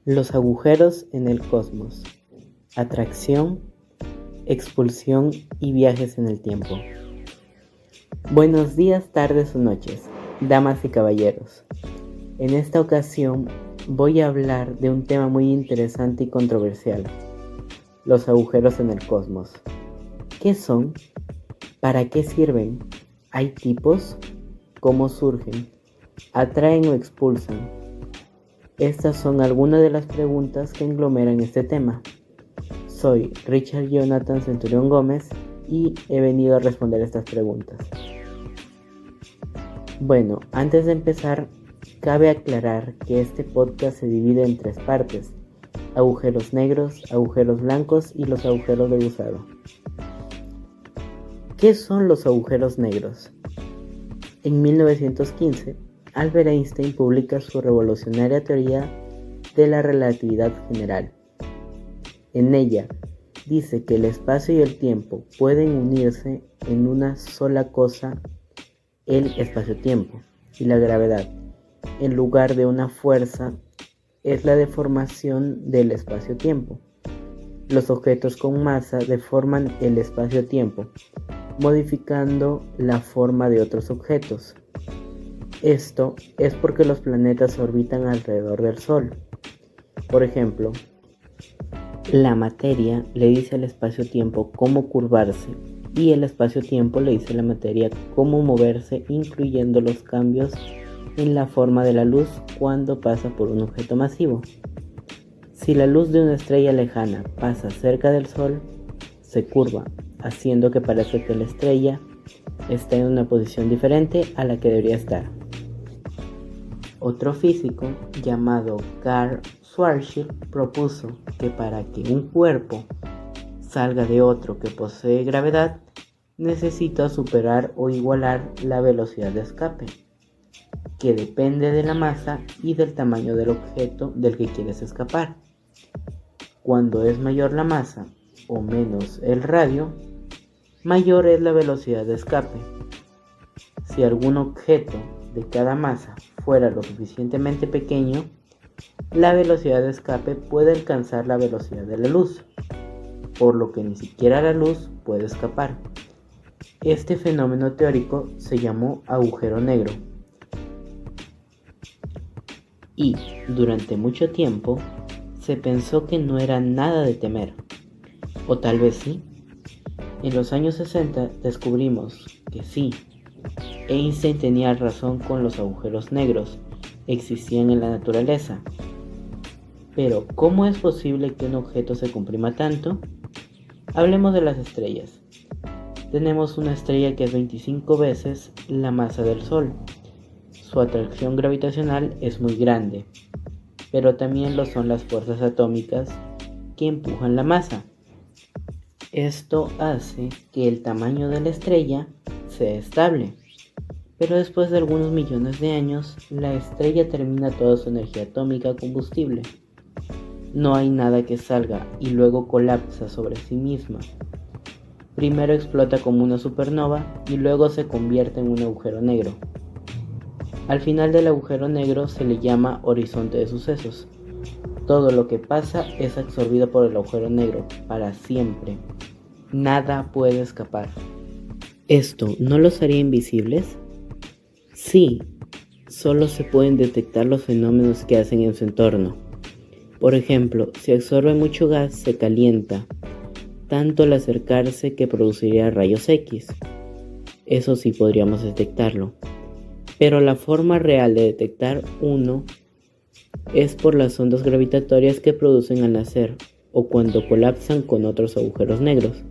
Los agujeros en el cosmos, atracción, expulsión y viajes en el tiempo. Buenos días, tardes o noches, damas y caballeros. En esta ocasión voy a hablar de un tema muy interesante y controversial: los agujeros en el cosmos. ¿Qué son? ¿Para qué sirven? ¿Hay tipos? ¿Cómo surgen? ¿Atraen o expulsan? Estas son algunas de las preguntas que englomeran este tema. Soy Richard Jonathan Centurión Gómez y he venido a responder estas preguntas. Bueno, antes de empezar, cabe aclarar que este podcast se divide en 3 partes: agujeros negros, agujeros blancos y los agujeros de gusano. ¿Qué son los agujeros negros? En 1915, Albert Einstein publica su revolucionaria teoría de la relatividad general. En ella, dice que el espacio y el tiempo pueden unirse en una sola cosa, el espacio-tiempo, y la gravedad, en lugar de una fuerza, es la deformación del espacio-tiempo. Los objetos con masa deforman el espacio-tiempo, modificando la forma de otros objetos. Esto es porque los planetas orbitan alrededor del Sol. Por ejemplo, la materia le dice al espacio-tiempo cómo curvarse y el espacio-tiempo le dice a la materia cómo moverse, incluyendo los cambios en la forma de la luz cuando pasa por un objeto masivo. Si la luz de una estrella lejana pasa cerca del Sol, se curva, haciendo que parezca que la estrella está en una posición diferente a la que debería estar. Otro físico llamado Karl Schwarzschild propuso que para que un cuerpo salga de otro que posee gravedad, necesita superar o igualar la velocidad de escape, que depende de la masa y del tamaño del objeto del que quieres escapar. Cuando es mayor la masa o menos el radio, mayor es la velocidad de escape. Si algún objeto de cada masa fuera lo suficientemente pequeño, la velocidad de escape puede alcanzar la velocidad de la luz, por lo que ni siquiera la luz puede escapar. Este fenómeno teórico se llamó agujero negro. Y durante mucho tiempo se pensó que no era nada de temer, o tal vez sí. En los años 60 descubrimos que sí, Einstein tenía razón con los agujeros negros, existían en la naturaleza. Pero, ¿cómo es posible que un objeto se comprima tanto? Hablemos de las estrellas. Tenemos una estrella que es 25 veces la masa del Sol. Su atracción gravitacional es muy grande, pero también lo son las fuerzas atómicas que empujan la masa. Esto hace que el tamaño de la estrella sea estable, pero después de algunos millones de años, la estrella termina toda su energía atómica combustible. No hay nada que salga y luego colapsa sobre sí misma. Primero explota como una supernova y luego se convierte en un agujero negro. Al final del agujero negro se le llama horizonte de sucesos. Todo lo que pasa es absorbido por el agujero negro para siempre. Nada puede escapar. ¿Esto no los haría invisibles? Sí, solo se pueden detectar los fenómenos que hacen en su entorno. Por ejemplo, si absorbe mucho gas, se calienta, tanto al acercarse que produciría rayos X. Eso sí podríamos detectarlo. Pero la forma real de detectar uno es por las ondas gravitatorias que producen al nacer o cuando colapsan con otros agujeros negros.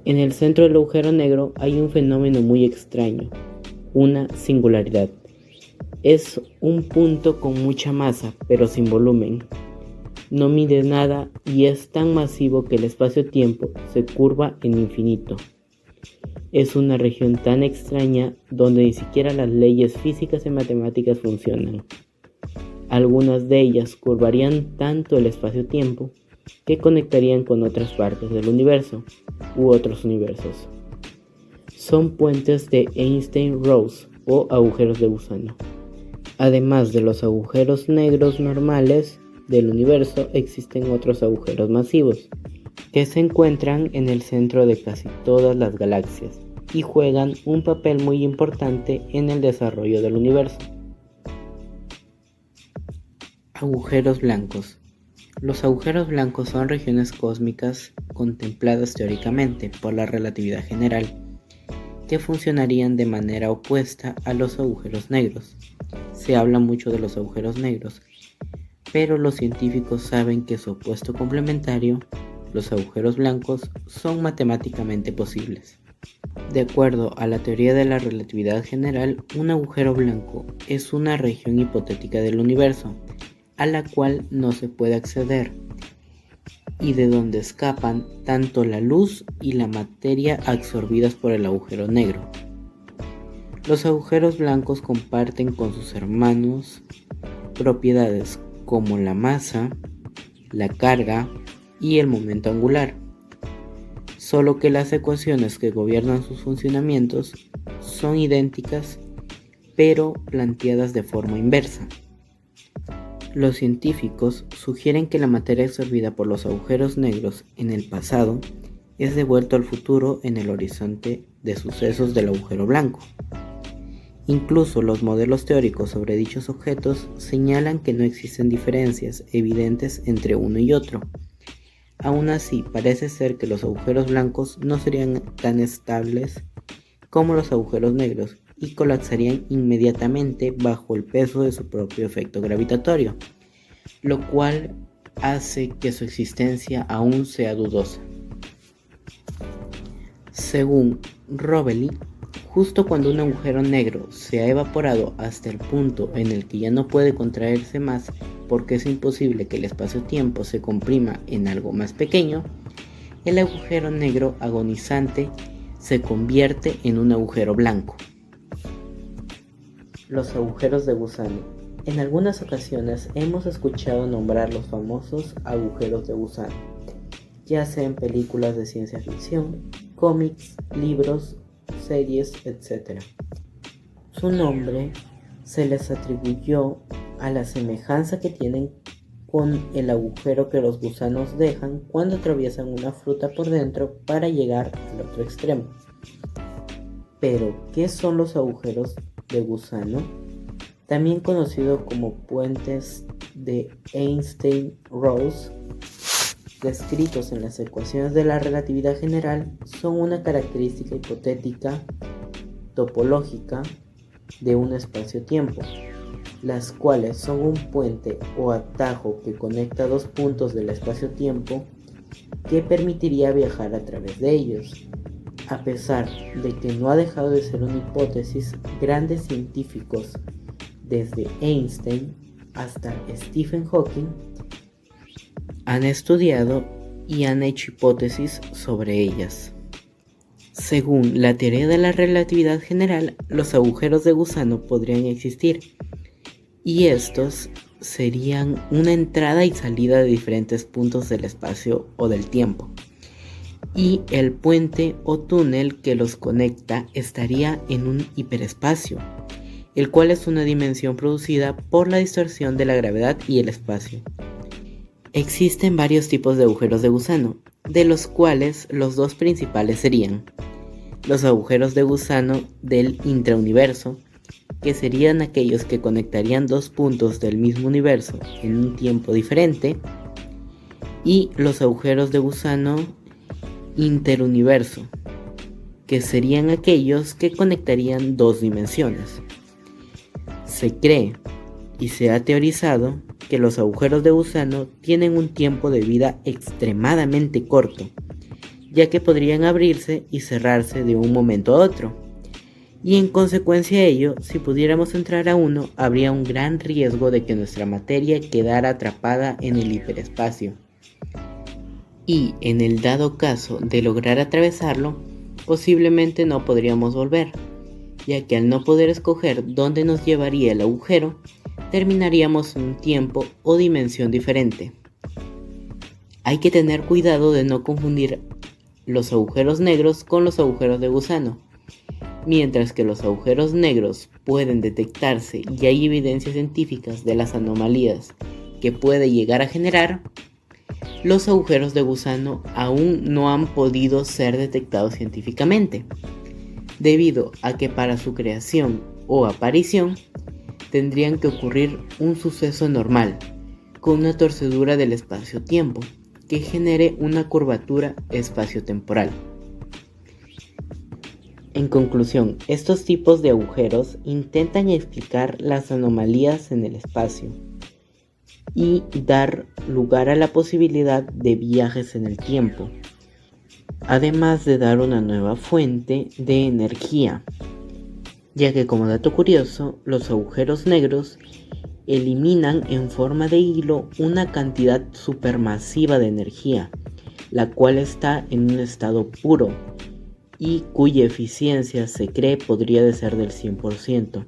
En el centro del agujero negro hay un fenómeno muy extraño, una singularidad. Es un punto con mucha masa, pero sin volumen. No mide nada y es tan masivo que el espacio-tiempo se curva en infinito. Es una región tan extraña donde ni siquiera las leyes físicas y matemáticas funcionan. Algunas de ellas curvarían tanto el espacio-tiempo que conectarían con otras partes del universo u otros universos. Son puentes de Einstein-Rose o agujeros de gusano. Además de los agujeros negros normales, del universo existen otros agujeros masivos, que se encuentran en el centro de casi todas las galaxias y juegan un papel muy importante en el desarrollo del universo. Agujeros blancos. Los agujeros blancos son regiones cósmicas contempladas teóricamente por la relatividad general, que funcionarían de manera opuesta a los agujeros negros. Se habla mucho de los agujeros negros, pero los científicos saben que su opuesto complementario, los agujeros blancos, son matemáticamente posibles. De acuerdo a la teoría de la relatividad general, un agujero blanco es una región hipotética del universo, a la cual no se puede acceder, y de donde escapan tanto la luz y la materia absorbidas por el agujero negro. Los agujeros blancos comparten con sus hermanos propiedades como la masa, la carga y el momento angular, solo que las ecuaciones que gobiernan sus funcionamientos son idénticas, pero planteadas de forma inversa. Los científicos sugieren que la materia absorbida por los agujeros negros en el pasado es devuelto al futuro en el horizonte de sucesos del agujero blanco. Incluso los modelos teóricos sobre dichos objetos señalan que no existen diferencias evidentes entre uno y otro. Aún así, parece ser que los agujeros blancos no serían tan estables como los agujeros negros y colapsarían inmediatamente bajo el peso de su propio efecto gravitatorio, lo cual hace que su existencia aún sea dudosa. Según Rovelli, justo cuando un agujero negro se ha evaporado hasta el punto en el que ya no puede contraerse más porque es imposible que el espacio-tiempo se comprima en algo más pequeño, el agujero negro agonizante se convierte en un agujero blanco. Los agujeros de gusano. En algunas ocasiones hemos escuchado nombrar los famosos agujeros de gusano, ya sea en películas de ciencia ficción, cómics, libros, series, etc. Su nombre se les atribuyó a la semejanza que tienen con el agujero que los gusanos dejan cuando atraviesan una fruta por dentro para llegar al otro extremo. Pero, ¿qué son los agujeros de gusano? También conocidos como puentes de Einstein-Rosse, descritos en las ecuaciones de la relatividad general, son una característica hipotética topológica de un espacio-tiempo, las cuales son un puente o atajo que conecta dos puntos del espacio-tiempo que permitiría viajar a través de ellos. A pesar de que no ha dejado de ser una hipótesis, grandes científicos, desde Einstein hasta Stephen Hawking, han estudiado y han hecho hipótesis sobre ellas. Según la teoría de la relatividad general, los agujeros de gusano podrían existir, y estos serían una entrada y salida de diferentes puntos del espacio o del tiempo, y el puente o túnel que los conecta estaría en un hiperespacio, el cual es una dimensión producida por la distorsión de la gravedad y el espacio. Existen varios tipos de agujeros de gusano, de los cuales los dos principales serían los agujeros de gusano del intrauniverso, que serían aquellos que conectarían dos puntos del mismo universo en un tiempo diferente, y los agujeros de gusano interuniverso, que serían aquellos que conectarían dos dimensiones. Se cree y se ha teorizado que los agujeros de gusano tienen un tiempo de vida extremadamente corto, ya que podrían abrirse y cerrarse de un momento a otro, y en consecuencia de ello, si pudiéramos entrar a uno, habría un gran riesgo de que nuestra materia quedara atrapada en el hiperespacio, y en el dado caso de lograr atravesarlo, posiblemente no podríamos volver, ya que al no poder escoger dónde nos llevaría el agujero, terminaríamos en un tiempo o dimensión diferente. Hay que tener cuidado de no confundir los agujeros negros con los agujeros de gusano. Mientras que los agujeros negros pueden detectarse y hay evidencias científicas de las anomalías que puede llegar a generar, los agujeros de gusano aún no han podido ser detectados científicamente, debido a que para su creación o aparición tendrían que ocurrir un suceso normal, con una torcedura del espacio-tiempo, que genere una curvatura espacio-temporal. En conclusión, estos tipos de agujeros intentan explicar las anomalías en el espacio y dar lugar a la posibilidad de viajes en el tiempo, además de dar una nueva fuente de energía, ya que como dato curioso, los agujeros negros eliminan en forma de hilo una cantidad supermasiva de energía, la cual está en un estado puro y cuya eficiencia se cree podría de ser del 100%,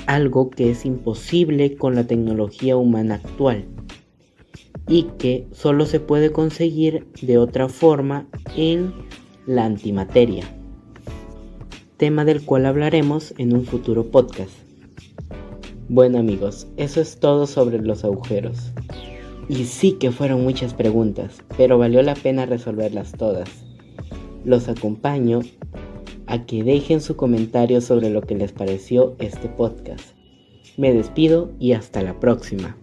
algo que es imposible con la tecnología humana actual y que solo se puede conseguir de otra forma en la antimateria, tema del cual hablaremos en un futuro podcast. Bueno amigos, eso es todo sobre los agujeros. Y sí que fueron muchas preguntas, pero valió la pena resolverlas todas. Los acompaño a que dejen su comentario sobre lo que les pareció este podcast. Me despido y hasta la próxima.